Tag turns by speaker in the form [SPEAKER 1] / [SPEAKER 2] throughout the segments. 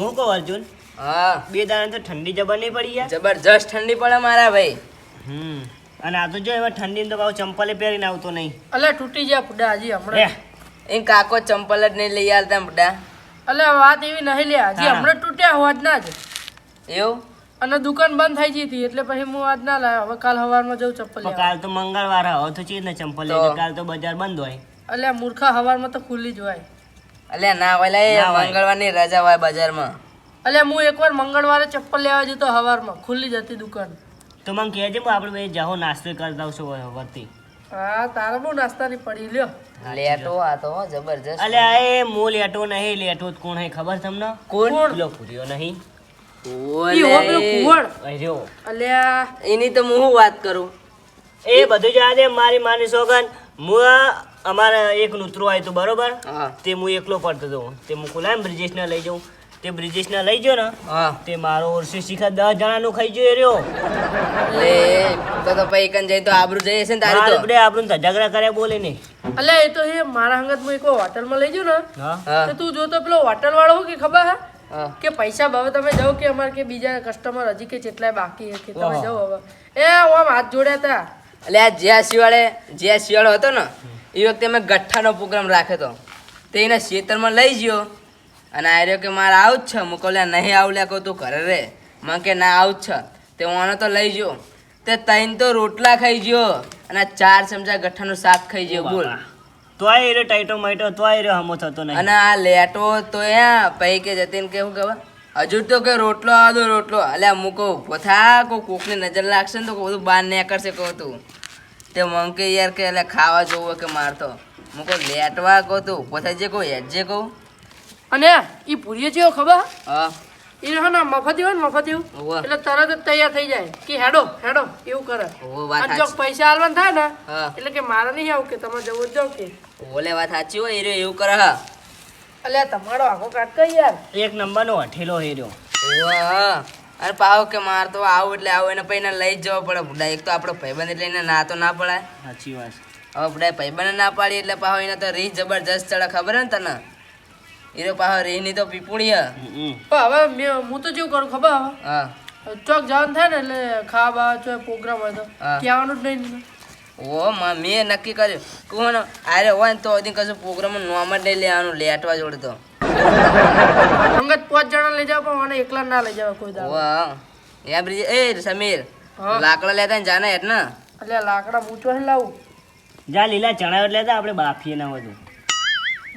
[SPEAKER 1] હું કહું અર્જુન,
[SPEAKER 2] હા
[SPEAKER 1] 2 દાડા તો ઠંડી જબર નહીં પડી યાર.
[SPEAKER 2] જબરજસ્ત ઠંડી પડે મારા ભાઈ.
[SPEAKER 1] અને આ તો જો એમાં ઠંડી તો પાછું ચંપલે પહેરીને આવતો નહીં.
[SPEAKER 3] અલે તૂટી ગયા ફુડા હજી હમણાં.
[SPEAKER 2] એ કાકો ચંપલ જ નહીં લઈ આવતા બડા.
[SPEAKER 3] અલે વાત એવી નહીં લે હજી હમણાં તૂટ્યા હોત ના જ.
[SPEAKER 2] એવું
[SPEAKER 3] અને દુકાન બંધ થઈ ગઈ હતી એટલે પછી હું આજ ના લાવ્યો. હવે કાલ સવારમાં જઉં ચપ્પલ લેવા.
[SPEAKER 1] કાલ તો મંગળવાર હવે તો ચીજ ને ચંપલ લઈને કાલ તો બજાર બંધ હોય.
[SPEAKER 3] અલે મૂર્ખા સવારમાં તો ખુલ્લી જ હોય.
[SPEAKER 2] અલ્યા ના હોય લે, મંગળવારની રજા હોય બજારમાં.
[SPEAKER 3] અલે હું એકવાર મંગળવારે ચપ્પલ લેવા જતો સવારમાં ખુલ્લી જ હતી દુકાન.
[SPEAKER 1] તો મને કહેજે આપણે બે જાહો નાસ્તો કરતા આવશો વરતી.
[SPEAKER 3] હા તારે બહુ નાસ્તાની પડી લ્યો.
[SPEAKER 2] લેટો આ તો જબરજસ્ત.
[SPEAKER 1] અલ્યા એ મો લેટો નહીં, લેટો કોણ હે ખબર તમને?
[SPEAKER 2] કોણ?
[SPEAKER 1] પેલો કુરિયો નહીં.
[SPEAKER 3] ઈ હો પેલો કુંવર.
[SPEAKER 1] અર્યો
[SPEAKER 3] અલ્યા
[SPEAKER 2] એની તો હું વાત કરું.
[SPEAKER 1] એ બધું જ આજે મારી માની સોગન. હું અમારે એક નૂતરો આવ્યું હતું બરોબર,
[SPEAKER 2] હા
[SPEAKER 1] તે હું એકલો પડતો હતો. તે હું કુલામ બ્રિજેશને લઈ જાઉં. તે બ્રિજેશને લઈ ગયો ને,
[SPEAKER 2] હા
[SPEAKER 1] તે મારો ઓરસી શીખા 10 જણાનું ખાઈ ગયો રહ્યો.
[SPEAKER 2] લે તો પછી કન જઈ તો આબરૂ જઈ હશે ને તારી તો.
[SPEAKER 1] આપણે આપણું ઝઘડા કર્યા બોલે નહીં.
[SPEAKER 3] અલ્યા એ તો એ મારા હંગત હું એક હોટલમાં લઈ ગયો ને
[SPEAKER 1] હા
[SPEAKER 3] તો તું જોતો પેલો હોટલ વાળો હું કે ખબર હે
[SPEAKER 2] હા
[SPEAKER 3] કે પૈસા ભાવે તમે જાઓ કે અમારે કે બીજા કસ્ટમર હજી કે કેટલાય બાકી છે કે તમે જાઓ હવે. એ આમ હાથ જોડ્યા હતા.
[SPEAKER 2] એટલે આ જ્યાં શિયાળો હતો ને એ વખતે અમે ગઠ્ઠાનો પ્રોગ્રામ રાખ્યો હતો. તે એના ખેતરમાં લઈ ગયો અને આ રહ્યો કે મારે આવું જ છે. હું કહું નહીં આવું લ્યા કહું તું ઘરે રે. મને કે ના આવું જ છે. તે હું તો લઈ ગયો. તે 3 તો રોટલા ખાઈ ગયો અને 4 ચમચા ગઠ્ઠાનું શાક ખાઈ ગયો. બોલ.
[SPEAKER 1] તોય એ ટાઈટો માઈટો તોય એ હમો થતો નહીં.
[SPEAKER 2] અને આ લેટો તો પૈ કે જતીને કેવું ખબર હજુ તો કે રોટલો આદો રોટલો. અલ્યા હું કહું પોથા કોકની નજર લાગશે ને તો બધું બહાર નીકળશે કહું તું. તે મને કે યાર કે એટલે ખાવા જોવું કે મારતો. હું કહું લેટવા કહું તું પોથા જે કહું હેડ જે કહું.
[SPEAKER 3] અને ઈ પૂરીએ છે ખબર
[SPEAKER 2] હા
[SPEAKER 3] એ રહો ને મફત હોય ને મફત એવું
[SPEAKER 2] હોવે.
[SPEAKER 3] એટલે તરત જ તૈયાર થઈ જાય કે હેડો હેડો એવું કરે.
[SPEAKER 2] હોવે, વાત
[SPEAKER 3] અને જો
[SPEAKER 2] સાચી.
[SPEAKER 3] પૈસા આલવાના થાય ને
[SPEAKER 2] હા
[SPEAKER 3] એટલે કે મારે નહીં આવું કે તમે જવું જ જાઓ કે.
[SPEAKER 2] ઓલે વાત સાચી હોય એ રહ્યો એવું કરે હા.
[SPEAKER 3] અલ્યા તમારો આખો કાટ કઈ યાર.
[SPEAKER 1] એક નંબરનો હઠેલો હેર્યો.
[SPEAKER 2] હોવે, હા અને પાવ કે માર તો આવું એટલે આવું એને પછી લઈ જ જવા પડે બુડા. એક તો આપણો ભાઈબંધ એટલે એને ના તો ના પડાય.
[SPEAKER 1] સાચી વાત.
[SPEAKER 2] હવે બુડા ભાઈબંધ ના પાડી એટલે પાવ એને તો રીહ જબરજસ્ત ચડે ખબર ને તને. એ પાવ રીહ ની તો પીપુડી હે.
[SPEAKER 3] પણ હવે હું તો જેવું કરું ખબર હવે
[SPEAKER 2] હા
[SPEAKER 3] ચોક જવાનું થાય ને એટલે ખાવા ચોક પ્રોગ્રામ હોય તો
[SPEAKER 2] હા.
[SPEAKER 3] કહેવાનું જ નહીં.
[SPEAKER 2] ઓ મેં નક્કી કર્યું કોણ આરે હોય ને તો હજી કશું પ્રોગ્રામ નોમ જ નહીં લેવાનું લેટવા જોડે તો.
[SPEAKER 3] અંગત 5 જણા લઈ જાવ પણ મને એકલા ના લઈ જાવ કોઈ દાડો.
[SPEAKER 2] વાહ યા બ્રિજ એ સમીર
[SPEAKER 3] હા.
[SPEAKER 2] લાકડા લેતા ને જાને હેઠ ને.
[SPEAKER 3] અલ્યા લાકડા મૂચો હે લાવું
[SPEAKER 1] જા લીલા ચણા એટલે તો આપણે બાફીએ ના બધું.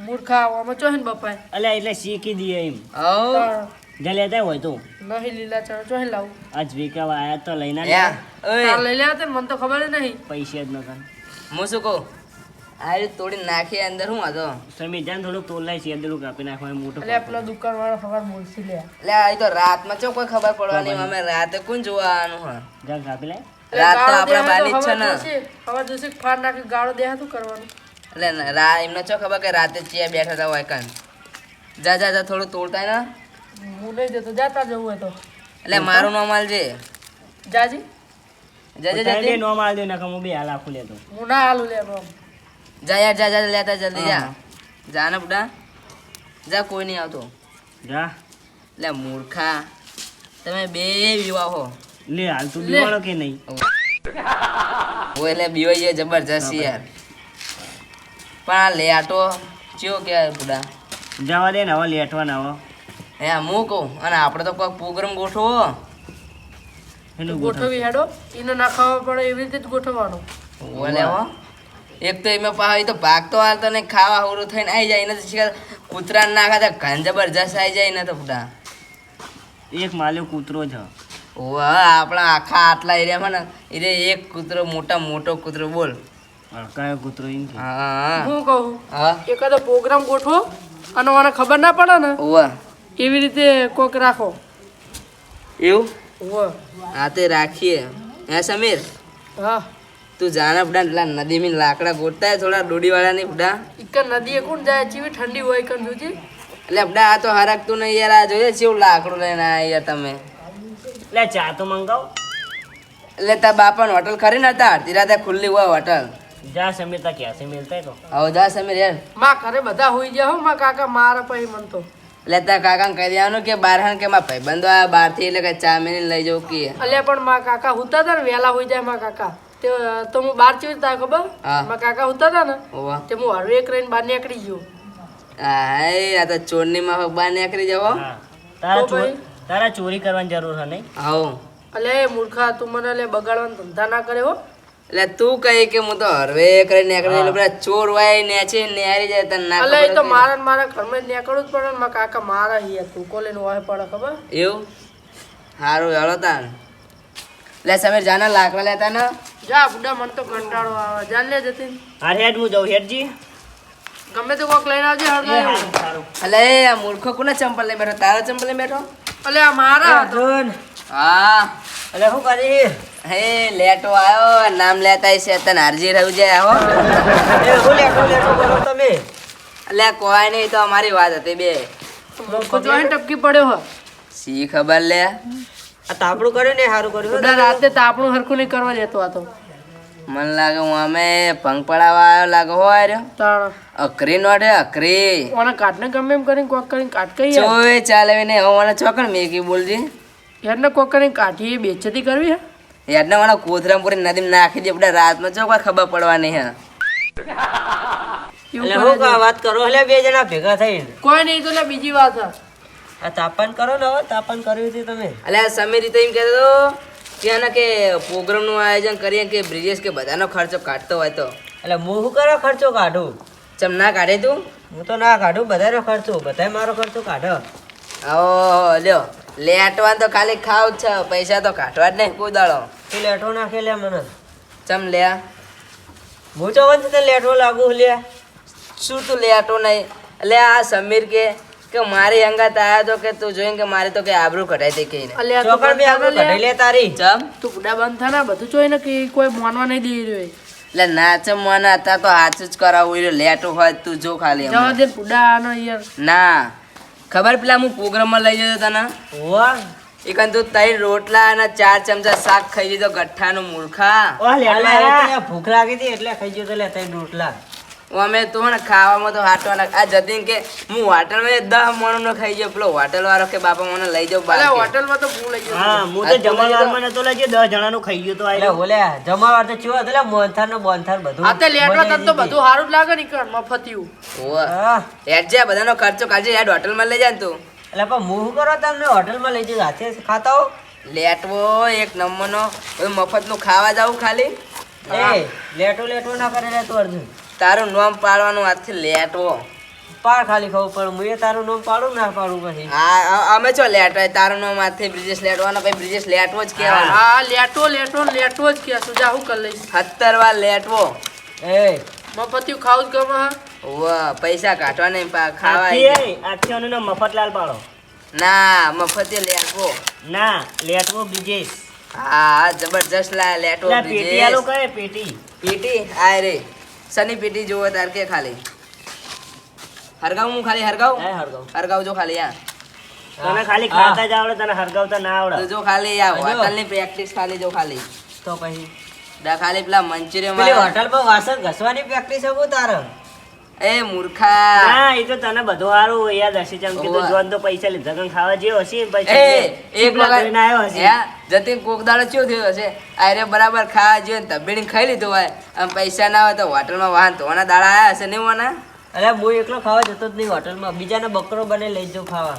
[SPEAKER 3] મૂર્ખા આવામાં ચો હે ને બપાય.
[SPEAKER 1] અલ્યા એટલે શીખી દઈએ એમ.
[SPEAKER 2] હવ
[SPEAKER 1] જા લેતા હોય તો
[SPEAKER 3] નહીં લીલા ચણા ચો હે લાવું.
[SPEAKER 1] આજ વિકાવા આયા તો લઈને
[SPEAKER 2] યા ઓય
[SPEAKER 3] તાર લઈ લેવા તે મને તો ખબર જ નહીં.
[SPEAKER 1] પૈસા જ નતા.
[SPEAKER 2] હું શું કહું આ રીતે તોડી નાખી અંદર હું હતો.
[SPEAKER 1] સમી જાન થોડુંક તોલાય છે અંદરનું કાપી નાખવા મોટો.
[SPEAKER 3] અલ્યા પેલા દુકાન વાળો ખબર મોલસી લે.
[SPEAKER 2] એટલે આ તો રાતમાં ચો કોઈ ખબર પડવાની અમે રાતે કોણ જોવાનું હા.
[SPEAKER 1] જા કાપી લે.
[SPEAKER 2] રાત તો આપણા બાની જ છે ને.
[SPEAKER 3] હવે દુસરી ફાડ નાખી ગાળો દે શું કરવાનું.
[SPEAKER 2] એટલે એમને ચો ખબર કે રાતે ચિયા બેઠા હતા હોય કાન. જા જા જા થોડું તોડતા ને.
[SPEAKER 3] હું નહીં જતો જાતા જવું હોય તો
[SPEAKER 2] એટલે મારું નામ આલજે.
[SPEAKER 3] જાજી
[SPEAKER 2] જા જા
[SPEAKER 1] તારે
[SPEAKER 2] જા
[SPEAKER 1] નો માર દે નકર હું બે હાલ આખું લેતો.
[SPEAKER 3] હું ના હાલું લે આમ.
[SPEAKER 2] જા યાર જા જા લેતા જલ્દી જા.
[SPEAKER 1] હા.
[SPEAKER 2] જા ને બુડા જા કોઈ નહીં આવતો.
[SPEAKER 1] જા
[SPEAKER 2] એટલે મૂર્ખા તમે બે વિવાહો.
[SPEAKER 1] લે હાલ તું
[SPEAKER 3] લે.
[SPEAKER 1] બીવાળો કે નહીં?
[SPEAKER 2] ઓ એટલે બીવાઈ જબરજસ્ત યાર. પણ આ લેટો ચિયો કે બુડા
[SPEAKER 1] જવા દે ને હવે લેટવા ના હવે.
[SPEAKER 2] હે હું કહું અને આપણે તો કોઈ પ્રોગ્રામ ગોઠવો.
[SPEAKER 1] એનું ગોઠવ.
[SPEAKER 3] ગોઠવી હેડો એને ના ખાવા પડે એવી રીતે જ ગોઠવવાનું.
[SPEAKER 2] ઓલે હો એક તો એમાં પાછો તો ભાગતો હાલતો ને ખાવા હોરું થઈને આવી જાય એને તો શીખર કૂતરા નાખા ઘન જબરજસ્ત આવી જાય ને તો બુડા.
[SPEAKER 1] એક માલ્યો કૂતરો છે.
[SPEAKER 2] ઓવા આપણા આખા આટલા એરિયામાં ને એટલે એક કૂતરો મોટો કૂતરો બોલ.
[SPEAKER 1] કયો કૂતરો એમ કે?
[SPEAKER 2] હા
[SPEAKER 3] હું કહું
[SPEAKER 2] હા
[SPEAKER 3] એકાદો પ્રોગ્રામ ગોઠવો અને મને ખબર ના પડે ને
[SPEAKER 2] ઓવા
[SPEAKER 3] એવી રીતે કોક રાખો.
[SPEAKER 2] એવું
[SPEAKER 3] હોવે.
[SPEAKER 2] હા તે રાખીએ. હે સમીર
[SPEAKER 3] હા
[SPEAKER 2] તું જાના બુડા પેલા નદી માં લાકડા ગોતતા થોડા ડોડી વાળા ની બુડા.
[SPEAKER 3] ઇકન નદીએ કોણ જાય ચીવી ઠંડી હોય કન જોજી.
[SPEAKER 2] એટલે બુડા આ તો હરકતું નહીં યાર. આ જોઈએ કેવું લાકડું લઈને આયા યાર તમે.
[SPEAKER 1] લે ચા તો મંગાવ.
[SPEAKER 2] એટલે તાર બાપાની હોટલ ખરી ને હતા અડધી રાતે ખુલ્લી હોય હોટલ.
[SPEAKER 1] જા સમીરતા ક્યાં છે મિલતા તો.
[SPEAKER 2] હવે જા સમીર યાર.
[SPEAKER 3] માં ઘરે બધા હોઈ ગયા હો માં કાકા મારે પછી મન તો
[SPEAKER 2] એટલે તારા કાકાને કહી દેવાનું કે બહાર કે મારા ભાઈબંધો આવ્યા બહારથી એટલે કે ચા મેળીને લઈ જવું કે
[SPEAKER 3] અલ્યા પણ મારા કાકા હુતા હતા ને વહેલા હોઈ જાય મારા કાકા તે તો હું બહાર ચીવી તા ખબર
[SPEAKER 2] હા.
[SPEAKER 3] મારા કાકા હુતા હતા ને
[SPEAKER 2] ઓવા
[SPEAKER 3] તે હું હરવે એક રહીને બહાર નીકળી ગયો.
[SPEAKER 2] આ તો ચોરની માફક બહાર નીકળી જવો
[SPEAKER 1] હા. તારા
[SPEAKER 3] તો ભાઈ?
[SPEAKER 1] તારા ચોરી કરવાની જરૂર છે નહીં?
[SPEAKER 2] આવો
[SPEAKER 3] અલે મૂર્ખા તું મને લે બગાડવાનો ધંધા ના કરે હો.
[SPEAKER 2] એટલે તું કહે કે હું તો હરવે કરીને નીકળી એટલે પેલા ચોર વાય નેચે નેરી જાય તને ના
[SPEAKER 3] અલે એ
[SPEAKER 2] ખબર
[SPEAKER 3] તો
[SPEAKER 2] હતી?
[SPEAKER 3] મારા ને મારા ઘરમાં જ નીકળવું જ પડે ને મારા કાકા મારા હિયા તું કોલે નું વાય પડે ખબર.
[SPEAKER 2] એવું સારું હેળો તાન લે સમીર જાના લાકડા લેતા ને
[SPEAKER 3] જા બુડા મને તો કંટાળો આવે જાન લે જતી
[SPEAKER 1] હા હેડ હું જાઉં હેડજી.
[SPEAKER 3] ગમે તે કોક લઈને આવજે હળગાય.
[SPEAKER 1] સારું.
[SPEAKER 2] અલે આ મૂર્ખો કોના ચંપલ લઈ બેઠો તારા ચંપલ લઈ બેઠો
[SPEAKER 3] અલે આ મારા હતો.
[SPEAKER 1] અર્જુન,
[SPEAKER 2] હા
[SPEAKER 1] અલે શું કરી?
[SPEAKER 2] હે લેટો આવ્યો નામ લેતા છે તને હારજી રહ્યું જાય હો
[SPEAKER 1] એ હું લેટો લેટો કરો તમે?
[SPEAKER 2] અલે કોઈ નહીં તો અમારી વાત હતી બે
[SPEAKER 3] મોકો જોઈને ટપકી પડ્યો હો.
[SPEAKER 2] સી ખબર લે
[SPEAKER 1] આ તાપડું કર્યું ને સારું કર્યું.
[SPEAKER 3] બુડા રાતે તાપણું હરખું નહીં કરવા દેતો આ તો
[SPEAKER 2] મને લાગે હું અમે ભંગ પડાવવા આવ્યો લાગે હો આર્યો
[SPEAKER 3] તાણ
[SPEAKER 2] અકરી નોટે અકરી
[SPEAKER 3] ઓને કાટને ગમે એમ કરીને કોક કરીને કાટ કઈ યાર.
[SPEAKER 2] ચોય ચાલે ને હવે મને ચોકણ મેકી બોલજી
[SPEAKER 3] યારને કોક કરીને કાઢી બેચતી કરવી હે.
[SPEAKER 2] યારને મને કોથરામપુરી નદીમાં નાખી દે આપણે રાતમાં જો કોઈ ખબર પડવાની હે
[SPEAKER 3] એવું
[SPEAKER 1] એટલે
[SPEAKER 3] કરે
[SPEAKER 1] હું
[SPEAKER 3] છે.
[SPEAKER 1] વાત કરો એટલે બે જણા ભેગા થઈને
[SPEAKER 3] કોઈ નહીં તો લે બીજી વાત હે.
[SPEAKER 1] આ તાપન કરો ને હવે તાપન કર્યું છે તમે.
[SPEAKER 2] અલ્યા સમીર તો એમ કહેતો કે આના કે પ્રોગ્રામનું આયોજન કરીએ કે બ્રિજેશ કે બધાનો ખર્ચો કાઢતો હોય તો
[SPEAKER 1] એટલે હું શું કરો ખર્ચો કાઢું?
[SPEAKER 2] ચમ ના કાઢે તું
[SPEAKER 1] હું તો ના કાઢું, બધાનો ખર્ચો બધાય મારો ખર્ચો કાઢો.
[SPEAKER 2] ઓ લ્યો લેટવા તો ખાલી ખાવ જ છે પૈસા તો કાઢવા જ નહીં કોઈ દાડો
[SPEAKER 1] તું લેટો નાખે લે મને.
[SPEAKER 2] ચમ લે
[SPEAKER 1] હું તો વંશ તને લેટો લાગુ લે.
[SPEAKER 2] શું તું લેટો નહીં એટલે આ સમીર કે મારી અંગાત આયા તો કે તું જોઈને કે મારે તો કે આબરૂ કઢાઈ દે કહીને
[SPEAKER 3] અલ્યા તું
[SPEAKER 1] ચોકડ બી
[SPEAKER 3] બંધ
[SPEAKER 1] આપણું
[SPEAKER 3] થા ને
[SPEAKER 1] કઢાઈ
[SPEAKER 3] લે.
[SPEAKER 1] લે તારી.
[SPEAKER 2] ચમ
[SPEAKER 3] તું બુડા બંધ થા ને બધું જોઈને કે કોઈ માનવા નહીં દઈ રહ્યો એ.
[SPEAKER 2] એટલે ના ચમ મને અત્યારે તો હાથ જ કરાવું એ લેટો હોય તું જો ખાલી
[SPEAKER 3] જવા
[SPEAKER 2] હમણાં.
[SPEAKER 3] દે ને બુડા આનો યાર.
[SPEAKER 2] ના ખબર પેલા હું પ્રોગ્રામમાં લઈ જતો તને
[SPEAKER 1] વાહ
[SPEAKER 2] એકન તું તઈ રોટલા અને 4 ચમચા શાક ખાઈ લીધો ગઠ્ઠાનું મૂર્ખા
[SPEAKER 1] ઓહ લેટો
[SPEAKER 2] અલ્યા.
[SPEAKER 1] આવ્યો તો ભૂખ લાગી હતી એટલે ખાઈ ગયો તો લે તઈ રોટલા.
[SPEAKER 2] અમે તો ને ખાવામાં તો હાટવાના આ જતીન કે હું હોટલમાં 10 મણનો ખાઈ ગયો પેલો હોટલ વાળો કે બાપા મને લઈ જાવ બહાર
[SPEAKER 3] અલ્યા
[SPEAKER 2] કે.
[SPEAKER 3] હોટલમાં તો હું લઈ ગયો.
[SPEAKER 1] હા હું તો જમણવારમાં નતો લઈ ગયો, 10 જણાનું ખાઈ ગયો તો
[SPEAKER 2] એટલે
[SPEAKER 1] આયલો.
[SPEAKER 2] ઓલે
[SPEAKER 1] જમણવાર તો ચેવો હતો લે, મોહનથાળ ને બોનથાળ બધું.
[SPEAKER 3] આ તે લેટવા તને તો
[SPEAKER 1] બની
[SPEAKER 3] બધું સારું જ લાગે ને ઈકણ મફતિયું.
[SPEAKER 2] ઓવે.
[SPEAKER 1] હા.
[SPEAKER 2] હેડ જા બધાનો ખર્ચો કાઢજે હેડ હોટલમાં લઈ જા ને તું
[SPEAKER 1] એટલે પણ હું શું કરો તમને હોટલમાં લઈ જઈ હાથે ખાતા હો?
[SPEAKER 2] લેટવો એક નંબરનો બધું મફતનું ખાવા જાવું ખાલી
[SPEAKER 1] એ લેટો લેટો ના કરે લે તું અર્જુન.
[SPEAKER 2] તારું નામ પાડવાનું આજથી લેટવો
[SPEAKER 1] પાડ ખાલી ખાવું પણ હું એ તારું નામ પાડું ના પાડું પછી.
[SPEAKER 2] અમે ચો લેટવાય તારું નામ આજથી બ્રિજેશ લેટવાનો પછી બ્રિજેશ લેટવો જ કહેવાનો
[SPEAKER 3] હા લેટો લેટો લેટો જ કે તું જા હું કરી લઈશ.
[SPEAKER 2] 17 વાર લેટવો
[SPEAKER 1] એ
[SPEAKER 3] મફતિયું ખાવું જ ગમે હા.
[SPEAKER 2] ઓવે પૈસા કાઢવા નહીં ખાવા
[SPEAKER 1] આખી આનું નામ મફતલાલ પાડો.
[SPEAKER 2] ના મફતે લેટવો
[SPEAKER 1] ના લેટવો બ્રિજેશ.
[SPEAKER 2] હા જબરજસ્ત લેટવો
[SPEAKER 1] એટલે પેટી આલો
[SPEAKER 2] બ્રિજેશ
[SPEAKER 1] કહે પેટી.
[SPEAKER 2] પેટી આય રે સની પેટી જોવે તાર કે ખાલી હરગાવ હું ખાલી હરગાવ
[SPEAKER 1] હે હરગાવ.
[SPEAKER 2] હરગાવ જો ખાલી આ
[SPEAKER 1] તને ખાલી ખાતા જ આવડે, તને હરગાવતા ના આવડે.
[SPEAKER 2] તું જો ખાલી આ
[SPEAKER 1] જો.
[SPEAKER 2] હોટલની પ્રેક્ટિસ ખાલી જો ખાલી
[SPEAKER 1] તો પછી
[SPEAKER 2] દા ખાલી પેલા મંચુરિયન
[SPEAKER 1] પેલી
[SPEAKER 2] વાળા
[SPEAKER 1] હોટલમાં વાસણ ઘસવાની પ્રેક્ટિસ હવું તારે.
[SPEAKER 2] એ મૂર્ખા
[SPEAKER 1] ના એ તો તને બધું સારું યાદ હશે. ચમ કે તું
[SPEAKER 2] ઓવા.
[SPEAKER 1] જોન તો પૈસા લીધા કણ ખાવા જેવો હશે ને પછી
[SPEAKER 2] એ એક
[SPEAKER 1] ચીપલા
[SPEAKER 2] વખત
[SPEAKER 1] કરીને આવ્યો હશે.
[SPEAKER 2] હે, જતીન કોક દાડો ચેવો થયો હશે આરે બરાબર ખાવા જોઈએ ને તબેડી ખાઈ લીધું હોય આમ પૈસા ના હોય તો હોટલમાં વાહન ધોવાના દાડા આયા હશે નહીં વાના
[SPEAKER 1] અરે હું એકલો ખાવા જતો જ નહીં હોટલમાં, બીજાને બકરો બને લઈ જાઉં ખાવા.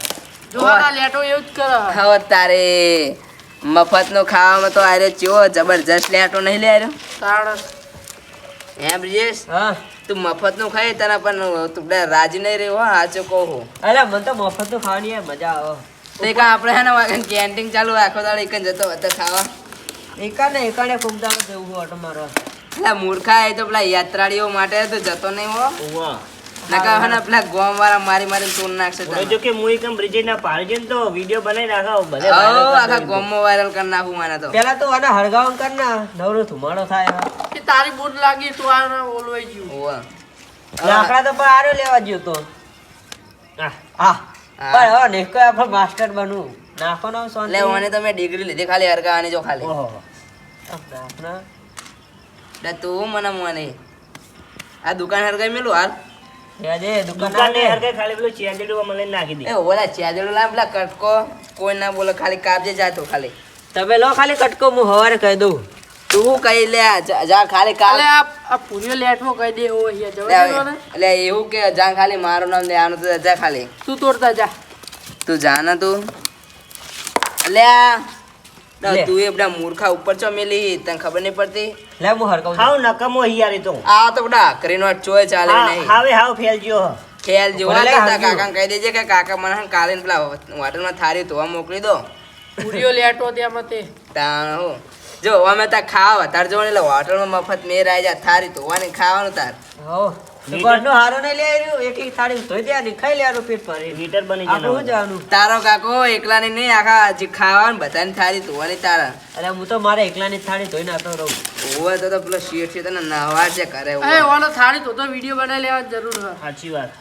[SPEAKER 3] જો આ લેટો એવું જ કરે.
[SPEAKER 2] ખાવો તારે મફતનું ખાવામાં તો આરે ચેવો જબરજસ્ત લેટો નહીં લે આર્યો
[SPEAKER 3] તાણ
[SPEAKER 2] હે બ્રિજેશ
[SPEAKER 1] હા
[SPEAKER 2] તું મફતનું ખાઈ તને પણ તું બે રાજી નહીં રહ્યો હો સાચું કહું
[SPEAKER 1] અરે મને તો મફતનું ખાવાની યાર મજા આવે.
[SPEAKER 2] તો એક આપણે હે ને કેન્ટીન ચાલુ હોય, આખો દાડો એક જ જતો હતો ખાવા
[SPEAKER 1] એકાને કુમદાડો જેવું ઓટો મારવા.
[SPEAKER 2] પેલા મૂર્ખા એ તો પેલા યાત્રાળીઓ માટે તો જતો નહીં હો
[SPEAKER 1] ઓવા.
[SPEAKER 2] નકા હે ને પેલા ગોમ વાળા મારી મારીને તોડ નાખશે
[SPEAKER 1] હવે
[SPEAKER 2] તને.
[SPEAKER 1] જો કે હું એકમ બ્રિજેશ ના પાડજે ને તો વિડીયો બનાવી નાખાવ બધે
[SPEAKER 2] હઉ,
[SPEAKER 1] viral કરી
[SPEAKER 2] આખા
[SPEAKER 1] દેજો.
[SPEAKER 2] ગોમમાં વાયરલ કરી નાખું મને તો
[SPEAKER 1] પેલા તો આને હળગાવન કર ના નવરો ધુમાડો થાય.
[SPEAKER 3] કે તારી બૂટ લાગી તું આ ઓલવાઈ ગયું.
[SPEAKER 2] ઓવા.
[SPEAKER 1] લાકડા તો પણ આર્યો લેવા ગયો તો. હા પણ હવે નિકો આપણે માસ્ટર બનવું નાખવાનો શાંતિ.
[SPEAKER 2] એટલે મને તો મેં ડિગ્રી લીધી ખાલી હરગાવાની જો ખાલી
[SPEAKER 1] ઓહો. નાખના.
[SPEAKER 2] એટલે તું મને મને આ દુકાન હરગાઈ મેલું હાલ
[SPEAKER 1] યાદે દુકાન
[SPEAKER 4] દુકાન ને
[SPEAKER 1] આવે.
[SPEAKER 4] હર કઈ ખાલી પેલું ચેન્જડું મને નાખી દે
[SPEAKER 2] એ ઓલા ચાદડો લાવ પેલા કટકો કોઈ ના બોલે ખાલી કાપજે જાતો ખાલી
[SPEAKER 1] તમે લો ખાલી કટકો હું હવારે કહી દઉં.
[SPEAKER 2] તું શું કહી લે જા ખાલી કાપ
[SPEAKER 3] અલે આ પૂરીઓ લેટમાં કહી દે એવો અહીંયા જવા દેવાનો ને.
[SPEAKER 2] એટલે એવું કે જા ખાલી મારું નામ લેવાનું તો જા ખાલી
[SPEAKER 3] તું તોડતા જા.
[SPEAKER 2] તું જા ને તું અલ્યા
[SPEAKER 1] લે.
[SPEAKER 2] તું એ બધા મૂર્ખા ઉપર ચો મેલી તને ખબર નહીં પડતી
[SPEAKER 1] લે હું હરકાવું
[SPEAKER 4] હાવ નકમો હિયારી તો
[SPEAKER 2] આ તો બધા કરીને ચોય ચાલે નહીં
[SPEAKER 4] હાવે હાવ ફેલજો
[SPEAKER 2] ખેલ જેવા
[SPEAKER 1] ભલે
[SPEAKER 2] કરતા
[SPEAKER 1] હાજુ.
[SPEAKER 2] કાકા કહી દેજે કે કાકા મને કાલે પેલા હોટલમાં થારી ધોવા મોકલી દો
[SPEAKER 3] પૂરીઓ લેટો ત્યાંમાં તે
[SPEAKER 2] તાણ હું જો અમે ત્યાં ખાવા તાર જો એટલે હોટલમાં મફત મેર આવી જાય થારી ધોવાની ખાવાનું તાર
[SPEAKER 1] હો ઘરનો હારો નહીં લઈ આવ્યું એકલી થાળી ધોઈ દેવાની ખાઈ લેવાનું પેટ ભરી
[SPEAKER 4] મીટર બની
[SPEAKER 1] આપણું શું
[SPEAKER 4] જવાનું
[SPEAKER 1] જવાનું.
[SPEAKER 2] તારો કાકો એકલાની નહીં આખા જે ખાવાનું બધાની થારી ધોવાની તારા
[SPEAKER 1] અરે હું તો મારે એકલાની જ થાળી ધોઈ નાખતો રહું.
[SPEAKER 2] હોવે તો પેલો શેઠ છે તને નવા છે કરે
[SPEAKER 3] એ ઓનો થાળી તો વિડીયો બનાવી લેવાની જરૂર છે.
[SPEAKER 4] સાચી વાત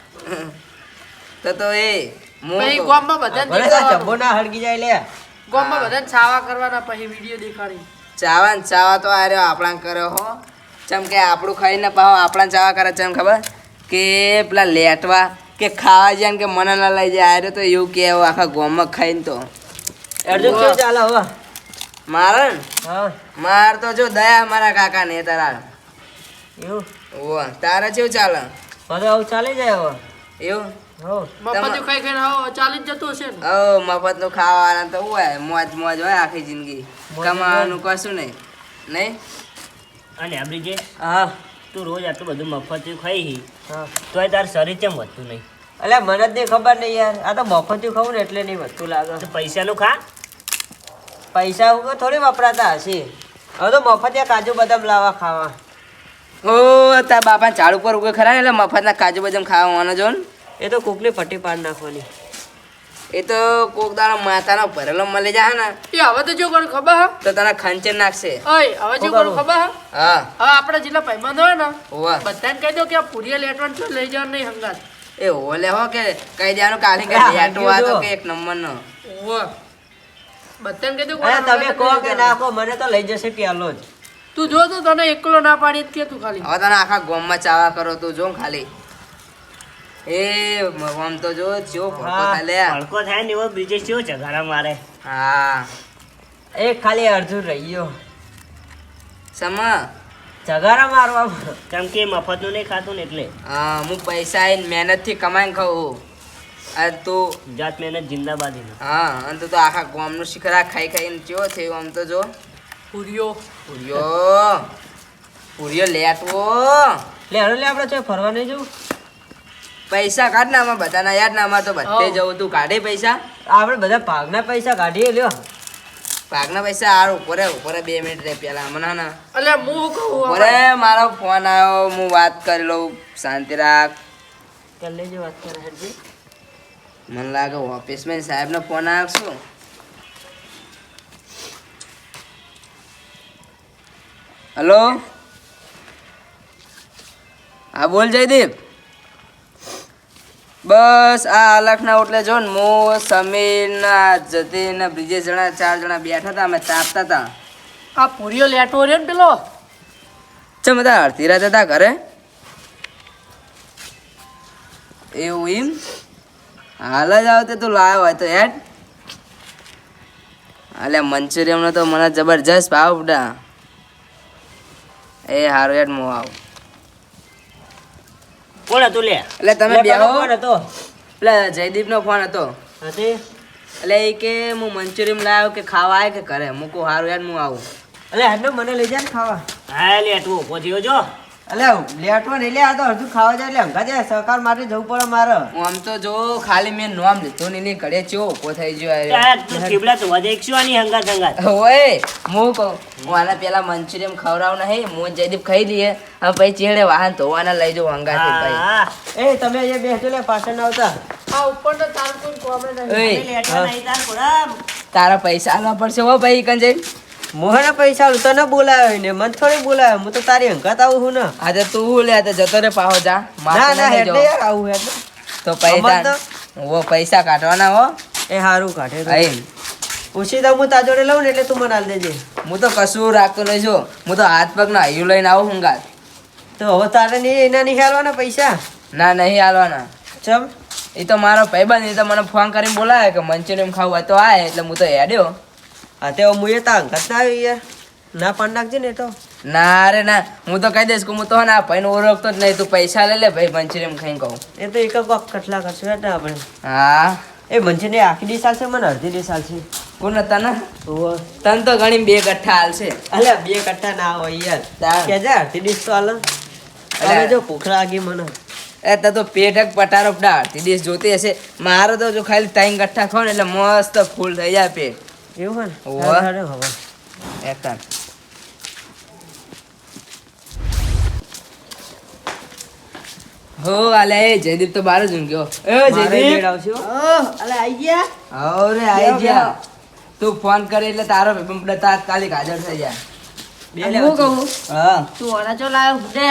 [SPEAKER 2] તો એ
[SPEAKER 3] પછી ગામમાં બધાને
[SPEAKER 1] ભલે
[SPEAKER 3] દેખાડવાનું.
[SPEAKER 1] જબ્બો ના હળગી જાય લે.
[SPEAKER 3] ગામમાં બધાને છાવા કરવાના પછી વિડીયો દેખાડી.
[SPEAKER 2] ચાવા ને ચાવા તો આ રહ્યો આપણા કર્યો હો ચમ કે આપણું ખાઈને પાહો આપણા ચાવા કરે ચમ ખબર કે પેલા લેટવા કે ખાવા જાય ને કે મને ના લઈ જાય આ રહ્યો તો એવું કે આખા ગામમાં ખાઈને તો
[SPEAKER 1] અર્જુન કેવું ચાલે હવે?
[SPEAKER 2] મારે ને
[SPEAKER 1] હા
[SPEAKER 2] માર તો જો દયા મારા કાકા ને તારા
[SPEAKER 1] એવું
[SPEAKER 2] ઓ તારે કેવું ચાલે
[SPEAKER 1] બધું આવું ચાલી જાય હવે.
[SPEAKER 2] એવું
[SPEAKER 1] હો
[SPEAKER 3] મફત ખાઈ ખાઈને આવો ચાલી જ જતું હશે ને.
[SPEAKER 2] ઓ મફત નું ખાવાના તો હોય મોજ મોજ હોય આખી જિંદગી
[SPEAKER 1] મોજ
[SPEAKER 2] કમાવાનું કશું નહીં નહીં
[SPEAKER 4] અને આપડી જે
[SPEAKER 1] હા
[SPEAKER 4] તું રોજ આટલું બધું મફત ખાઈ
[SPEAKER 1] હા
[SPEAKER 4] તોય તાર શરીર કેમ વધતું નહીં
[SPEAKER 1] અલ્યા મને જ નહીં ખબર નહીં યાર આ તો મફતિયું ખાવું ને એટલે નહીં વધતું લાગે.
[SPEAKER 4] તો પૈસાનું ખા
[SPEAKER 1] પૈસા ઉપર થોડી વપરાતા હશે. હવે તો મફતિયા કાજુ બદામ લાવવા ખાવા.
[SPEAKER 2] ઓ તાર બાપા ઝાડ ઉપર ઉગે ખરા ને એટલે મફતના કાજુ બદામ ખાવાનો જો ને
[SPEAKER 1] એ તો કોકની પટ્ટી પાડ નાખવાની.
[SPEAKER 2] એ તો કોક દાડો માતાનો ભરેલો મળી જાય ને
[SPEAKER 3] એ હવે તો જો કોણ ખબર હા
[SPEAKER 2] તો તને ખંચેર નાખશે
[SPEAKER 3] ઓય હવે જો કોણ ખબર હા
[SPEAKER 2] હા
[SPEAKER 3] હવે આપણે જેટલા ભાઈબંધ હોય ને
[SPEAKER 2] હોવા
[SPEAKER 3] બધાને કહી દો કે આ પૂરીયા લેટવાનું છે લઈ જવાનું નહીં હંગાત.
[SPEAKER 2] એ ઓલે હો કે કઈ દેવાનું કાલે કે
[SPEAKER 1] હા,
[SPEAKER 2] લેટો આ તો
[SPEAKER 1] જો.
[SPEAKER 2] કે એક નંબરનો
[SPEAKER 3] ઓવે. બધાને કહી દો કે
[SPEAKER 1] અરે
[SPEAKER 3] આ
[SPEAKER 1] તમે
[SPEAKER 3] હંગાત
[SPEAKER 1] કહો
[SPEAKER 3] લઈ
[SPEAKER 1] કે
[SPEAKER 3] જવાનું.
[SPEAKER 1] નાખો મને તો લઈ જશે પેલો જ.
[SPEAKER 3] તું જો તો તને એકલો ના પાડી જ કે તું ખાલી
[SPEAKER 2] હવે તને આખા ગામમાં ચાવા કરો તું જો ખાલી એ આમ તો જો ચો ભડકો
[SPEAKER 1] હા.
[SPEAKER 2] થાય લે
[SPEAKER 4] ભડકો થાય ને એવો બીજે શું છે ઘરા મારે
[SPEAKER 2] હા
[SPEAKER 1] એક ખાલી અર્જુન રહી ગયો
[SPEAKER 2] સમા
[SPEAKER 1] જગારા મારવા.
[SPEAKER 4] કેમ કે મફતનું નહીં ખાતું ને એટલે
[SPEAKER 2] હા હું પૈસા આઈને મહેનતથી કમાઈને ખાઉં આ તું
[SPEAKER 4] જાત મહેનત જિંદાબાદી
[SPEAKER 2] હા અને તું તો આખા ગામનું શિખરા ખાઈ ખાઈને ચેવો થયો આમ તો જો
[SPEAKER 3] પૂરીઓ
[SPEAKER 2] પૂર્યો પૂર્યો લેટવો
[SPEAKER 1] લે હરો લે આપણે છે ફરવા નહીં જવું.
[SPEAKER 2] પૈસા કાઢ ને આમાં બધાના યાદ ને આમાં તો બધે
[SPEAKER 3] હા.
[SPEAKER 2] જવું તું કાઢે પૈસા
[SPEAKER 1] આપણે બધા ભાગના પૈસા કાઢીએ લ્યો.
[SPEAKER 2] ભાગના પૈસા હાર ઉપરે 2 મિનિટ રે પેલા હમણાં ના
[SPEAKER 3] એટલે હું શું કહું
[SPEAKER 2] ઉપરે મારો ફોન આવ્યો હું વાત કરી લઉં શાંતિ રાખ
[SPEAKER 1] ચાલ લેજો વાત કરે હેડજી.
[SPEAKER 2] મને લાગે ઓફિસમાં સાહેબનો ફોન આવ્યો શું હલો હા બોલ જયદીપ બસ આ અલખના ઓટલે જો ને હું સમીર ના જતીન ને બ્રિજેશ જણા 4 જણા બેઠા હતા અમે તાપતા હતા
[SPEAKER 3] આ પૂરીઓ લેટો રે ને પેલો
[SPEAKER 2] ચમ બધા અડધી રાત હતા ઘરે એવું એમ હાલ જ આવતે તું લાવ્યો હોય તો હેડ અલ્યા મંચુરિયમનો તો મને જબરજસ્ત ભાવ બડા એ હારું હેડ હું આવું
[SPEAKER 4] કોણ હતું લે
[SPEAKER 2] એટલે તમે
[SPEAKER 1] લે, પેલો
[SPEAKER 2] બેહો
[SPEAKER 1] કોણ હતો?
[SPEAKER 2] એટલે જયદીપનો ફોન હતો
[SPEAKER 1] હતી?
[SPEAKER 2] એટલે એ કે હું મંચુરિયમ લાવ્યો કે ખાવા આવે કે કરે હું કહું હારું હેડ હું આવું
[SPEAKER 1] અલે હેડનો મને લઈ જાય ને ખાવા.
[SPEAKER 4] હા લે તું ઉભો થયો જો
[SPEAKER 1] અલે લેટવા નહીં લે આ તો અડધું ખાવા જાય એટલે હંગા જાય સહકાર માટે જવું પડે મારે.
[SPEAKER 2] હું આમ તો જો ખાલી મેં નોમ લીધું નહીં ઘડે ચો ઉભો થઈ ગયો આ રહ્યો.
[SPEAKER 4] ત્યાં તું ટીબડા તો વધે એક શું આની હંગાત હંગાત
[SPEAKER 2] ઓય હું કહું હું આના પેલા મંચુરિયમ ખવડાવ નહીં હું જયદીપ ખાઈ લઈએ હવે પછી ચેડે વાહન ધોવાના લઈ જાઉં હંગાથી ભાઈ
[SPEAKER 4] હા
[SPEAKER 1] એ તમે અહીંયા બેસજો લે પાછળ ના આવતા.
[SPEAKER 3] આ ઉપર તો તારું કોઈ કોમે નહીં
[SPEAKER 2] ઓય
[SPEAKER 4] લેટવા નહીં તાર કોડા
[SPEAKER 2] તારા પૈસા આલવા પડશે હો ભાઈ કન જઈ
[SPEAKER 1] મોહના પૈસા આલું તને બોલાવ્યો ને મને થોડી બોલાવ્યો. હું તો તારી હંગાત આવું છું ને.
[SPEAKER 2] આજે તું હું લે તો જતો રે પાહો જા
[SPEAKER 1] ના
[SPEAKER 2] માથે
[SPEAKER 1] ના
[SPEAKER 2] નહીં
[SPEAKER 1] હેડ
[SPEAKER 2] જવું.
[SPEAKER 1] યાર આવું હેડ.
[SPEAKER 2] તો
[SPEAKER 1] અમાર
[SPEAKER 2] પૈસા ઓ પૈસા કાઢવાના હો
[SPEAKER 1] એ હારું કાઢે તો.
[SPEAKER 2] આઈ
[SPEAKER 1] પૂછી દઉં હું તારા જોડે લઉં ને એટલે તું મને આલ દેજે.
[SPEAKER 2] હું તો કશું રાખતો નહીં જો હું તો હાથ પગ ના હૈયું લઈને આવું હંગાત
[SPEAKER 1] તો હવે તારે નહીં એના નહીં હાલવાના પૈસા.
[SPEAKER 2] ના નહીં હાલવાના.
[SPEAKER 1] ચમ
[SPEAKER 2] એ તો મારો ભાઈબંધ, એ તો મને ફોન કરીને બોલાવે કે મંચુરિયમ ખાવું હોય તો આય, એટલે હું તો હેડ્યો.
[SPEAKER 1] હા તે હું એ તા અંગત ના આવી યાર, ના પાડ નાખજે ને તો.
[SPEAKER 2] ના રે ના, હું તો કહી દઈશ કે હું તો ના ભાઈને ઓળખતો જ નહીં, તું પૈસા લઈ લે ભાઈ, મંચુરિયમ ખાઈને કહું.
[SPEAKER 1] એ તો એક કોક કટલા કરશું એટલે આપણે.
[SPEAKER 2] હા
[SPEAKER 1] એ મંચુરિયન આખી ડીશ આલશે, મને અડધી ડીશ આલશે.
[SPEAKER 2] કોણ હતા ને
[SPEAKER 1] ઓહો
[SPEAKER 2] તન તો ઘણી 2 ગઠ્ઠા હાલશે.
[SPEAKER 1] અલ્યા 2 કટ્ટા ના હોય યાર,
[SPEAKER 2] તાર.
[SPEAKER 1] કે જા અડધી ડીશ તો આલે. અરે જો ભૂખ લાગી મને.
[SPEAKER 2] એ તો તો પેટ જ પટારો પડા, તીડીશ જોતી હશે. મારો તો જો ખાલી 3 ગઠ્ઠા ખાવ ને એટલે મસ્ત ફૂલ થઈ જાય પેટ.
[SPEAKER 1] એવું હે
[SPEAKER 2] ઓહો.
[SPEAKER 1] ને હારે હવે
[SPEAKER 2] એકતા હો આલે એ જયદીપ તો બહાર જ ઊંઘ્યો. એ
[SPEAKER 1] મારે
[SPEAKER 2] જયદીપ
[SPEAKER 1] બેડ આવશે હો.
[SPEAKER 3] અલે આઈ ગયા
[SPEAKER 2] અરે આઈ જા, તું ફોન કરે એટલે તારો ભાઈ તાત્કાલિક હાજર થઈ જાય.
[SPEAKER 1] બે
[SPEAKER 3] હું
[SPEAKER 1] લેવા
[SPEAKER 3] કહું
[SPEAKER 1] છે. હા
[SPEAKER 3] તું ઓરાચો લાવ્યો બુડે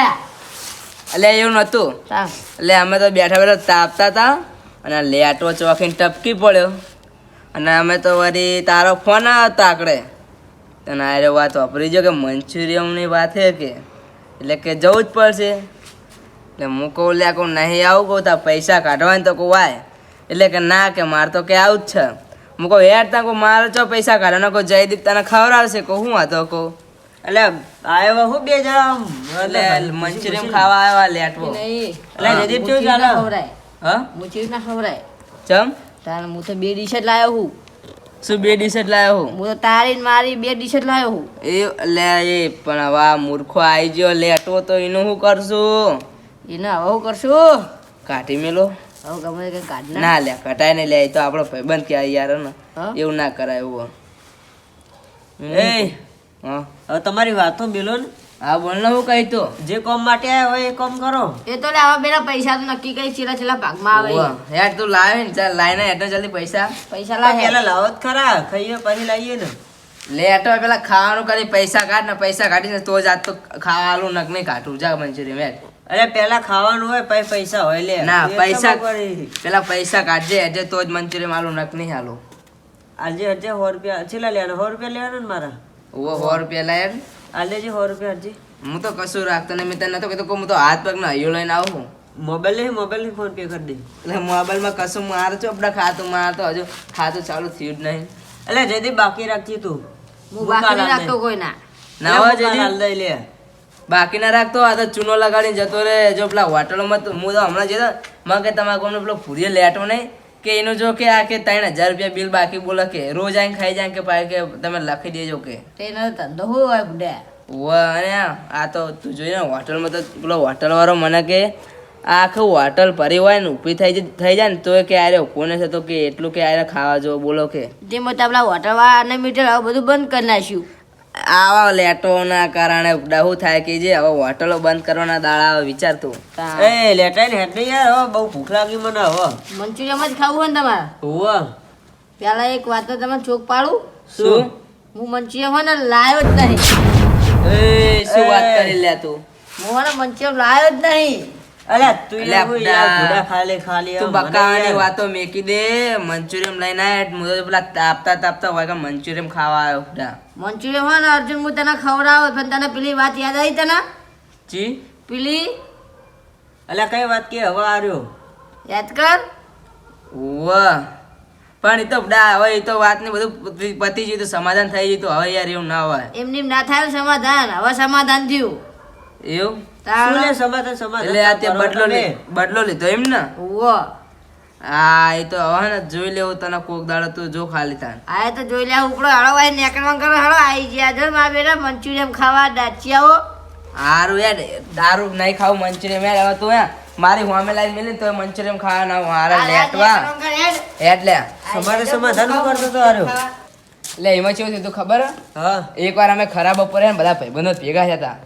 [SPEAKER 2] એટલે એવું નતું,
[SPEAKER 3] સામ
[SPEAKER 2] એટલે અમે તો બેઠા બેઠા તાપતા હતા અને લેટો ચોકીને ટપકી પડ્યો અને અમે તો વળી તારો ફોન આવ્યો તાકડે તને આરે વાત વાપરી જો કે મંચુરિયમની વાત છે કે એટલે કે જવું જ પડશે. એટલે હું કહું લે કહું નહીં આવું કહું તાર પૈસા કાઢવાને તો કહું આય, એટલે કે ના કે મારે તો કે આવું જ છે. હું કહું હેડ તા કહું મારે ચો પૈસા કાઢવાના કહું જયદીપ તને ખવડાવશે કહું હું હતો કહું.
[SPEAKER 1] એટલે આવ્યો હું બે જણા આમ.
[SPEAKER 2] એટલે મંચુરિયમ ખાવા આવ્યા લેટવો.
[SPEAKER 3] નહીં
[SPEAKER 1] એટલે જયદીપ કેવું ચાલે?
[SPEAKER 3] ખવરાય
[SPEAKER 2] હા
[SPEAKER 3] મુચી ના ખવરાય
[SPEAKER 2] ચમ
[SPEAKER 3] તાર હું તો 2 ડીશ જ લાવ્યો હું
[SPEAKER 2] શું 2 ડીશ જ લાવ્યો હું?
[SPEAKER 3] હું તો તારી ને મારી 2 ડીશ જ લાવ્યો હું
[SPEAKER 2] એ લે એ પણ હવે આ મૂર્ખો આવી ગયો લેટવો તો એનું શું કરશું?
[SPEAKER 3] એને હવે હું કરશું
[SPEAKER 2] કાઢી મેલો.
[SPEAKER 3] હવે ગમે તે કાઢ ના
[SPEAKER 2] ના લે કટાય ને લે એ તો આપણો ભાઈબંધ કે યાર ને
[SPEAKER 3] હા?
[SPEAKER 2] એવું ના કરાય એવું.
[SPEAKER 1] એ
[SPEAKER 2] હા
[SPEAKER 1] હવે તમારી વાતો મેલો ને,
[SPEAKER 2] હા બોલ ને હું કહી તો
[SPEAKER 1] જે કામ માટે આવ્યા હોય એ કામ કરો.
[SPEAKER 3] એ તો લે આવા બેના પૈસા તો નક્કી કઈ છેલ્લા ભાગમાં આવે
[SPEAKER 2] ઉવ્વ. યાર તું લાવે ને ચાલ લાઈને હેઠો જલ્દી પૈસા
[SPEAKER 3] પૈસા
[SPEAKER 1] પણ
[SPEAKER 3] લાગે
[SPEAKER 1] પેલા લાવો જ ખરા, ખાઈએ પછી લાવીએ ને.
[SPEAKER 2] લેટો પેલા ખાવાનું કરી પૈસા કાઢ ને પૈસા કાઢીને તો જ આજ તો ખાવાનું નક નહીં કાઢું જા મંચુરિયમ હેઠ.
[SPEAKER 1] અરે પેલા ખાવાનું હોય પછી પૈસા હોય લે.
[SPEAKER 2] ના
[SPEAKER 1] એ
[SPEAKER 2] પૈસા
[SPEAKER 1] ખબર પડી.
[SPEAKER 2] પેલા પૈસા કાઢજે હેઠે તો જ મંચુરિયમ આલું નક નહીં હાલું.
[SPEAKER 1] આજે હજે 100 રૂપિયા છેલ્લા લેવાના, 100 રૂપિયા લેવાના ને મારા.
[SPEAKER 2] ઉવ્વ 100 રૂપિયા લાય.
[SPEAKER 1] આજે 100 રૂપિયા હજી.
[SPEAKER 2] હું તો કશું રાખતો નહીં, મેં તને નતો કીધું કે હું તો હાથ પગ ના હૈયો લઈને આવું.
[SPEAKER 1] મોબાઈલ ની ફોન પે કરી દે.
[SPEAKER 2] એટલે મોબાઈલમાં કશું મારે ચોપડા ખાતું મારે તો હજુ ખાતું ચાલુ થયું જ નહીં.
[SPEAKER 1] એટલે જયદીપ બાકી રાખજે તું.
[SPEAKER 3] હું બાકી નહીં રાખતો કોઈ ના
[SPEAKER 2] ના હોય
[SPEAKER 1] એટલે
[SPEAKER 2] જયદીપ?
[SPEAKER 1] મુકાલાલ દઈ લે.
[SPEAKER 2] બાકી ના રાખતો, આ તો ચૂનો લગાડીને જતો રે. જો પેલા હોટલોમાં તો હું તો હમણાં જતો મને કે તમારે કોને પેલો ફૂરીએ લેટો નહીં કે એનું જો કે આ કે 3000 રૂપિયા બિલ બાકી બોલે કે રોજ આવીને ખાઈ જાય કે પાછી કે તમે લખી દેજો કે.
[SPEAKER 3] તેનો ધંધો શું હોય બુડે
[SPEAKER 2] અને આ તો તું જોઈ ને હોટલમાં તો પેલો હોટલ વાળો મને કે આ આખું હોટલ ભરી હોય ને ઊભી થઈ જાય ને તો કે આરે કોને છે તો કે એટલું કે આરે ખાવા જો બોલો કે
[SPEAKER 3] જે મોટા પેલા હોટલ વાળા અને મીટર હવે બધું બંધ કરી નાખ્યું
[SPEAKER 2] આવા લેટોના કારણે શું થાય કે જે હવે હોટલો બંધ કરવાના દાડા વિચારતું.
[SPEAKER 1] એ લેટાઈ ને હેડ નહીં યાર, હવે બહુ ભૂખ લાગી મને હવે.
[SPEAKER 3] મંચુરિયમ જ ખાવું હોય ને તમારે
[SPEAKER 1] હોવે.
[SPEAKER 3] પેલા એક વાત તો તમે ચોક પાડું
[SPEAKER 2] શું
[SPEAKER 3] હું મંચુરિયમ હોય ને લાયો જ નહીં
[SPEAKER 2] એ શું વાત કરી લે તું?
[SPEAKER 3] હું હોય ને મંચુરિયમ લાયો જ નહીં
[SPEAKER 1] અલ્યા તું
[SPEAKER 2] અલ્યા
[SPEAKER 1] એવું
[SPEAKER 2] બડા.
[SPEAKER 1] યાર ભૂડા ખાલી
[SPEAKER 2] તું
[SPEAKER 1] આમ મને
[SPEAKER 2] બકાવાની
[SPEAKER 1] યાર.
[SPEAKER 2] વાતો મેકી દે. મંચુરિયમ લઈને આય હું તો પેલા તાપતા હોય કે મંચુરિયમ ખાવા આવ્યો બધા.
[SPEAKER 3] મંચુરિયમ હોય ને અર્જુન હું તને ખવડાવો પણ તને પેલી વાત યાદ આવી તને
[SPEAKER 2] જી
[SPEAKER 3] પેલી
[SPEAKER 1] અલ્યા કઈ વાત કે હવે આર્યો.
[SPEAKER 3] યાદ કર
[SPEAKER 2] વાહ પણ એ તો બડા હવે એ તો વાતને બધું પતી ગયું તો સમાધાન થઈ ગયું તો હવે યાર એવું ના હોય
[SPEAKER 3] એમની ના થાય ને સમાધાન હવે સમાધાન થયું
[SPEAKER 2] એવું.
[SPEAKER 1] શું લે સમાધાન
[SPEAKER 2] એટલે આ તે
[SPEAKER 1] કરવાનું તમે.
[SPEAKER 2] બદલો લીધો એમ ને?
[SPEAKER 3] ઓવો
[SPEAKER 2] હા એ તો હવે ને જોઈ લેવું તને કોક દાડો તું જો ખાલી તાન.
[SPEAKER 3] આ તો જોઈ લે ઉપડો હળો આઈ નેકળવા કરો હળો આવી ગયા જો મારા બેટા મંચુરિયમ ખાવા દાચિયાઓ
[SPEAKER 2] હારું યાર દારૂ નહીં ખાવું મંચુરિયમ યાર હવે તું યાર મારી હોમે લાઈન મેલી તો મંચુરિયમ ખાવા ના હારા લેટવા એટલે
[SPEAKER 1] સમાધાન હું કરતો તો આર્યો.
[SPEAKER 2] એટલે એમાં કેવું થયું તું ખબર હે?
[SPEAKER 1] હા
[SPEAKER 2] એકવાર અમે ખરા બપોરે ને બધા ભાઈબંધો ભેગા થયા હતા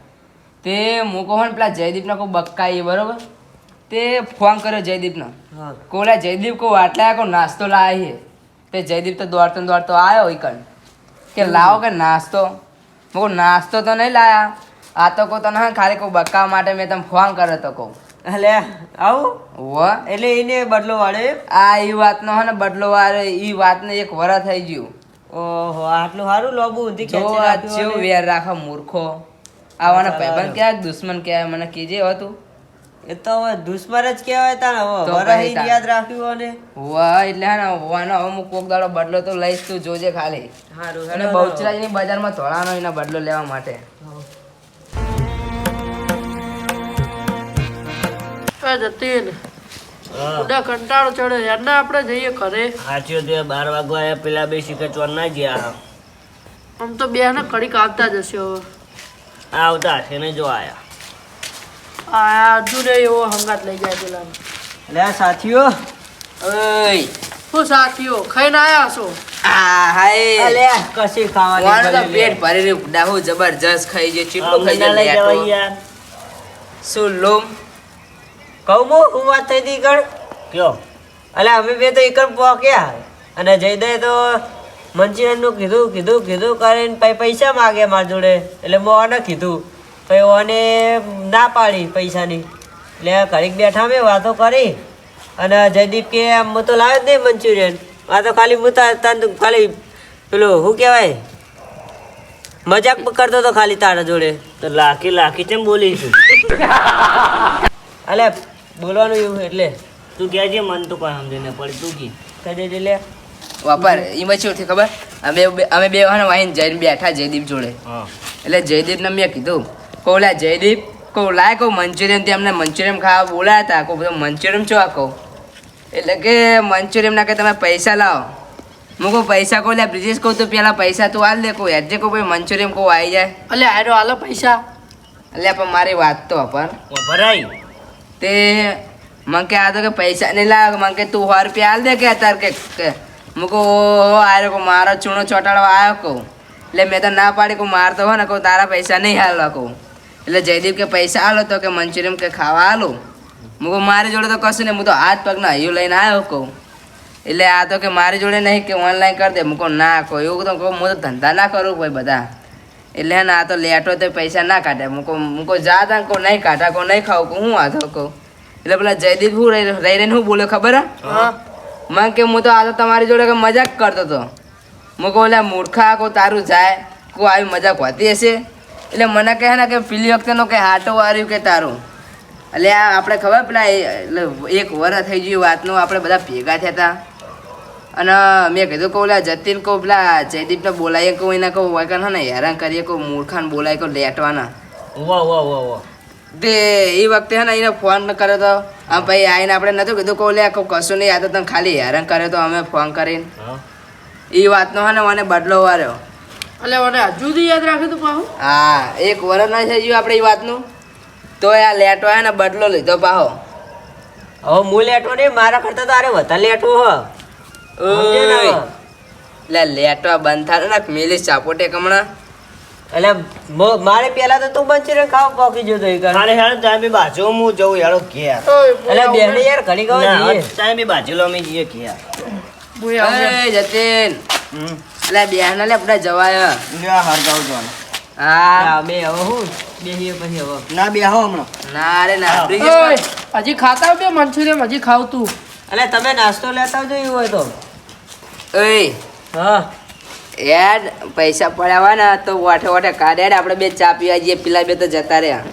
[SPEAKER 2] તે મૂકો હોય ને પેલા જયદીપના કોઈ બક્કાઈ બરોબર તે ફોન કર્યો જયદીપનો
[SPEAKER 1] હા
[SPEAKER 2] કોલા જયદીપ કો આટલા કો નાસ્તો લાવી તે જયદીપ તો દોડતો આવ્યો ઈકન કે લાવો કે નાસ્તો મૂકો નાસ્તો તો નહીં લાયા આ તો કહું તને હા ખાલી કોઈ બક્કા માટે મેં તમે ફોન કર્યો તો કહું
[SPEAKER 1] અલ્યા આવું
[SPEAKER 2] વ
[SPEAKER 1] એટલે એને બદલો વાળે.
[SPEAKER 2] આ ઈ વાતનો હે ને બદલો વારે ઈ વાતને એક વરસ થઈ ગયું.
[SPEAKER 1] ઓહો આટલું સારું લોબુ ઊંધી
[SPEAKER 2] જો
[SPEAKER 1] ખેંચી
[SPEAKER 2] આ
[SPEAKER 1] રાખ્યું
[SPEAKER 2] જેવું
[SPEAKER 1] અને.
[SPEAKER 2] વેર રાખો મૂર્ખો આવાના ભાઈબંધ ક્યાં દુશ્મન ક્યાં મને કીજે હતું
[SPEAKER 1] એ તો હવે દુશ્મન જ કહેવાય તાને હવે
[SPEAKER 2] તો
[SPEAKER 1] વરહી
[SPEAKER 2] ભાઈ તાન.
[SPEAKER 1] યાદ રાખ્યું અને
[SPEAKER 2] વાહ એટલે હે ને વાનો હવે હું કોક દાડો બદલો તો લઈશ તું જોજે ખાલી
[SPEAKER 1] હારું
[SPEAKER 2] અને બહુચરાજીની બજારમાં ધોળાનો એનો બદલો લેવા માટે
[SPEAKER 3] એ જતીન
[SPEAKER 4] હા.
[SPEAKER 3] ઉડા કંટાળો ચડે યાર ના આપણે જઈએ ઘરે
[SPEAKER 4] સાચું તે 12 વાગવા આયા, પેલા બે શિખર ચોર ના ગયા
[SPEAKER 3] આમ તો બે ને કડીક આવતા જ હશે હવે
[SPEAKER 4] આવતા હશે ને જો આયા
[SPEAKER 3] આ હજુ ને એવો હંગાત લઈ જાય પેલા
[SPEAKER 1] લે આ સાથીઓ
[SPEAKER 2] ઓય
[SPEAKER 3] શું સાથીઓ ખાઈને આયા હશો
[SPEAKER 2] આ હાય
[SPEAKER 1] અલે કશી ખાવાની
[SPEAKER 2] વાનો તો
[SPEAKER 1] બની લે.
[SPEAKER 2] પેટ ભરી રહ્યું ડાહુ જબરજસ્ત ખાઈ જે ચીટલો
[SPEAKER 4] અમને
[SPEAKER 2] ખાઈ
[SPEAKER 4] ના લઈ જવાય
[SPEAKER 2] જાય
[SPEAKER 4] યાર
[SPEAKER 2] શું લોમ
[SPEAKER 1] કહું હું વાત થઈ હતી કણ
[SPEAKER 4] કયો
[SPEAKER 1] અલે અમે બે તો એકર પોક્યા અને જયદે તો મંચુરિયન નું કીધું કરીને પછી પૈસા માગે મારા જોડે એટલે મેં ઓને કીધું પછી ઓને ના પાડી પૈસાની એટલે ઘડીક બેઠા મેં વાતો કરી અને જયદીપ કે હું તો લાવ્યો જ નહીં મંચુરિયન આ તો ખાલી હું તો ખાલી પેલું શું કહેવાય મજાક કરતો તો ખાલી તારા જોડે
[SPEAKER 4] તો લાખી કેમ બોલીશું
[SPEAKER 1] અલે બોલવાનું એવું એટલે
[SPEAKER 4] તું કહેજે મન તો કોઈ સમજે ન પડી તું કી
[SPEAKER 1] કહી દેજે લે
[SPEAKER 2] વાપર એમાં શું થયું ખબર અમે બે વાહીને જઈને બેઠા જયદીપ જોડે
[SPEAKER 4] હા
[SPEAKER 2] એટલે જયદીપને મેં કીધું કહું લા જયદીપ કહું લાય કહું મંચુરિયન તેમને મંચુરિયન ખાવા બોલાયા હતા કહું બધું મંચુરિયન શું આ કહું એટલે કે મંચુરિયન ના કે તમે પૈસા લાવો હું કહું પૈસા કહું લે બ્રિજેશ કહું તો પેલા પૈસા તું હાલ દે કહું હેડજે કહું ભાઈ મંચુરિયન કહું આવી જાય
[SPEAKER 3] એટલે આયરો હાલો પૈસા
[SPEAKER 2] એટલે પણ મારી વાત તો પણ
[SPEAKER 4] ભરાઈ
[SPEAKER 2] તે મને કે આ તો કે પૈસા નહીં લાવ મને કે તું 100 રૂપિયા હાલ દે કે અત્યારે કે હું કહું ઓહો આવ્યો કહું મારો ચૂનો ચોટાડવા આવ્યો કહું એટલે મેં તો ના પાડી કહું મારતો હોય ને કહું તારા પૈસા નહીં હાલવા કહું એટલે જયદીપ કે પૈસા હાલો તો કે મંચુરિયન કે ખાવા હાલો હું કહું મારી જોડે તો કશું નહીં હું તો હાથ પગના હૈયું લઈને આવ્યો કહું એટલે આ તો કે મારી જોડે નહીં કે ઓનલાઈન કરી દે હું કહું ના કહું એવું તો કહું હું તો ધંધા ના કરું ભાઈ બધા એટલે હે ને આ તો લેટો તો પૈસા ના કાઢે હું કહું જા તા કહું નહીં કાઢા કહું નહીં ખાવું કહું હું વાંધો કહું એટલે પેલા જયદીપ હું રહી રહીને હું બોલ્યો ખબર
[SPEAKER 3] હા
[SPEAKER 2] મને કે હું તો આ તો તમારી જોડે કે મજાક કરતો હતો હું કહું એટલે મૂર્ખા કહું તારું જાય કહું આવી મજાક હોતી હશે એટલે મને કહે ને કે પેલી વખતેનો કે હાટો વાર્યું કે તારું એટલે આ આપણે ખબર પેલા એટલે 1 વર્ષ થઈ ગયું વાતનું આપણે બધા ભેગા થયા હતા અને મેં કીધું કહું લે જતીન કહું પેલા જયદીપને બોલાવીએ કહું એને કહું વાયકન ને હેરાન કરીએ કહું મૂર્ખાને બોલાય કહું લેટવાના
[SPEAKER 4] વાહ
[SPEAKER 2] તે એ વખતે હે ને એને ફોન કર્યો તો આમ ભાઈ આવીને આપણે નતું કીધું કહું લે કહું કશું નહીં આ તો તને ખાલી હેરાન કર્યો તો અમે ફોન કરીને
[SPEAKER 4] હા
[SPEAKER 2] એ વાતનો હે ને મને બદલો વાર્યો
[SPEAKER 3] એટલે મને હજુ સુધી યાદ રાખ્યું તું પાહું
[SPEAKER 2] હા 1 વર્ષ ના થઈ ગયું આપણે એ વાતનું તો આ લેટો હે ને બદલો લીધો પાહો
[SPEAKER 1] હવે હું લેટો નહીં મારા કરતા તો અરે વધારે લેટો હ સમજે ને હવે?
[SPEAKER 2] એટલે લેટો બંધ થાય ને મેલી ચાપોટે કમણા
[SPEAKER 1] એટલે મારે પેલા તો તું મંચુરિયન ખાવા પોકી જતો એ કર
[SPEAKER 4] અરે હેડો તમે બી બાજુ હું જઉં હેડો ઘેર
[SPEAKER 1] એટલે બેને યાર ઘણી કહો
[SPEAKER 4] ના,
[SPEAKER 1] જઈએ
[SPEAKER 4] તમે બી બાજુ લો અમે જઈએ ઘેર
[SPEAKER 2] એ જતીન એટલે બેન લે આપણે જવાય
[SPEAKER 4] હરગાવ જવાનું
[SPEAKER 2] હા
[SPEAKER 1] અમે હવે હું બેહીએ પછી હવે
[SPEAKER 4] ના બેહો હમણાં
[SPEAKER 2] ના રે ના
[SPEAKER 4] હા.
[SPEAKER 2] બ્રિજેશ
[SPEAKER 3] ઓય, હજી ખાતા બે મંચુરિયન હજી ખાવ તું
[SPEAKER 1] એટલે તમે નાસ્તો લેતા આવજો એવું હોય તો
[SPEAKER 2] ઓય
[SPEAKER 1] હા
[SPEAKER 2] યાર પૈસા પડ્યા હોય ને તો વાઠે વાઠે કાઢે આપણે બે ચા પીવા જઈએ પેલા બે તો જતા રહ્યા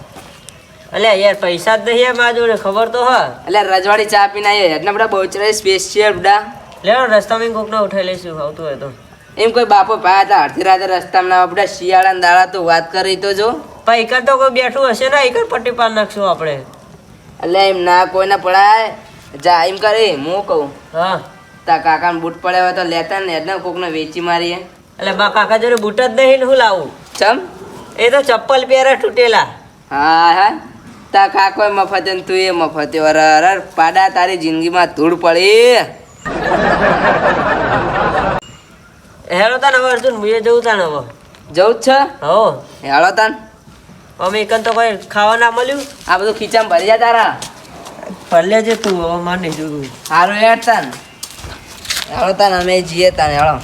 [SPEAKER 1] એટલે યાર પૈસા જ નહીં મારા જોડે ખબર તો હા
[SPEAKER 2] એટલે રજવાડી ચા પીને આવીએ એટલે બધા બહુચરાજી સ્પેશિયલ બધા
[SPEAKER 1] લેવો રસ્તામાં કોક ના ઉઠાઈ લઈશું આવતું હોય તો
[SPEAKER 2] એમ કોઈ બાપો ભાઈ હતા અડધી રાતે રસ્તામાં ના બધા શિયાળા દાડા તો વાત કરી તો જો
[SPEAKER 1] પણ એકર તો કોઈ બેઠું હશે ને એકર પટ્ટી પાર નાખશું આપણે
[SPEAKER 2] એટલે એમ ના કોઈને પડાય જા એમ કરે હું કહું
[SPEAKER 1] હા
[SPEAKER 2] તા કાકાને બૂટ પડ્યા હોય તો લેતા ને એટલે કોકને વેચી મારીએ
[SPEAKER 1] એટલે મારા કાકા જોડે બૂટ જ નહીં ને હું લાવું
[SPEAKER 2] ચમ
[SPEAKER 1] એ તો ચપ્પલ પહેરે તૂટેલા
[SPEAKER 2] હા હા તા કાકો મફતે ને તું એ મફતે અરે પાડા તારી જિંદગીમાં ધૂળ પડી
[SPEAKER 1] હેરો તાન હવે અર્જુન મુએ જવું તાન હવે
[SPEAKER 2] જવું જ છે
[SPEAKER 1] હો
[SPEAKER 2] હેળો તાન
[SPEAKER 1] અમે એકન તો કોઈ ખાવા ના મળ્યું
[SPEAKER 2] આ બધું ખીચામાં ભરી જા તારા
[SPEAKER 1] ભલે જે તું હવે માર નહીં જોયું
[SPEAKER 2] સારું હેડ તાન હેળો તાન અમે જઈએ તાન હેળો